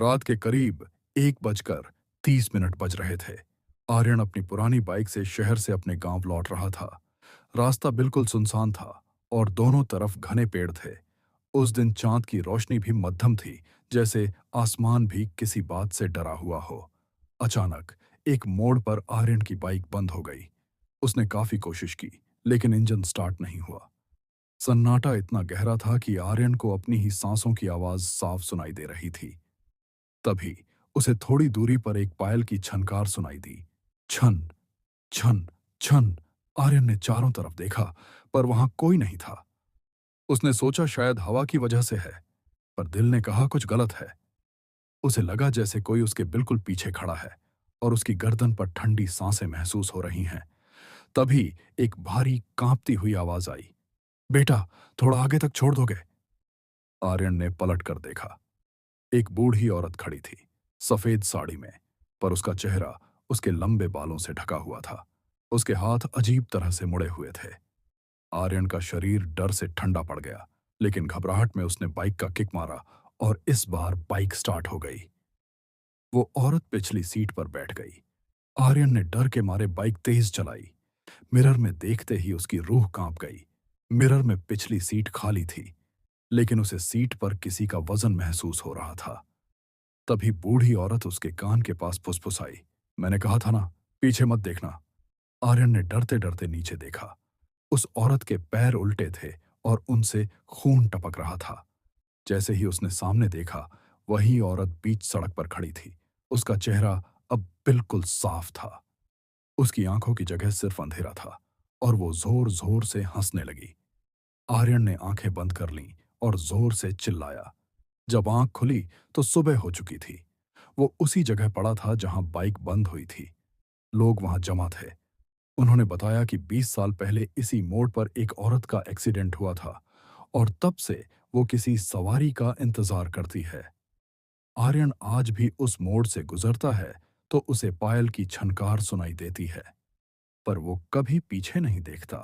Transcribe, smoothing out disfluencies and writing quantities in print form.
रात के करीब 1:30 बज रहे थे। आर्यन अपनी पुरानी बाइक से शहर से अपने गांव लौट रहा था। रास्ता बिल्कुल सुनसान था और दोनों तरफ घने पेड़ थे। उस दिन चांद की रोशनी भी मध्यम थी, जैसे आसमान भी किसी बात से डरा हुआ हो। अचानक एक मोड़ पर आर्यन की बाइक बंद हो गई। उसने काफी कोशिश की, लेकिन इंजन स्टार्ट नहीं हुआ। सन्नाटा इतना गहरा था कि आर्यन को अपनी ही सांसों की आवाज साफ सुनाई दे रही थी। तभी उसे थोड़ी दूरी पर एक पायल की छनकार सुनाई दी। छन, छन, छन। आर्यन ने चारों तरफ देखा, पर वहां कोई नहीं था। उसने सोचा शायद हवा की वजह से है, पर दिल ने कहा कुछ गलत है। उसे लगा जैसे कोई उसके बिल्कुल पीछे खड़ा है और उसकी गर्दन पर ठंडी सांसें महसूस हो रही हैं। तभी एक भारी कांपती हुई आवाज आई। बेटा, थोड़ा आगे तक छोड़ दोगे? आर्यन ने पलट कर देखा। एक बूढ़ी औरत खड़ी थी, सफेद साड़ी में, पर उसका चेहरा उसके लंबे बालों से ढका हुआ था। उसके हाथ अजीब तरह से मुड़े हुए थे। आर्यन का शरीर डर से ठंडा पड़ गया, लेकिन घबराहट में उसने बाइक का किक मारा और इस बार बाइक स्टार्ट हो गई। वो औरत पिछली सीट पर बैठ गई। आर्यन ने डर के मारे बाइक तेज चलाई। मिरर में देखते ही उसकी रूह कांप गई। मिरर में पिछली सीट खाली थी, लेकिन उसे सीट पर किसी का वजन महसूस हो रहा था। तभी बूढ़ी औरत उसके कान के पास फुसफुसाई, मैंने कहा था ना, पीछे मत देखना। आर्यन ने डरते डरते नीचे देखा। उस औरत के पैर उल्टे थे और उनसे खून टपक रहा था। जैसे ही उसने सामने देखा, वही औरत बीच सड़क पर खड़ी थी। उसका चेहरा अब बिल्कुल साफ था। उसकी आंखों की जगह सिर्फ अंधेरा था और वो जोर जोर से हंसने लगी। आर्यन ने आंखें बंद कर लीं और जोर से चिल्लाया। जब आंख खुली तो सुबह हो चुकी थी। वो उसी जगह पड़ा था जहां बाइक बंद हुई थी। लोग वहां जमा थे। उन्होंने बताया कि 20 साल पहले इसी मोड़ पर एक औरत का एक्सीडेंट हुआ था और तब से वो किसी सवारी का इंतजार करती है। आर्यन आज भी उस मोड़ से गुजरता है तो उसे पायल की छनकार सुनाई देती है, पर वो कभी पीछे नहीं देखता।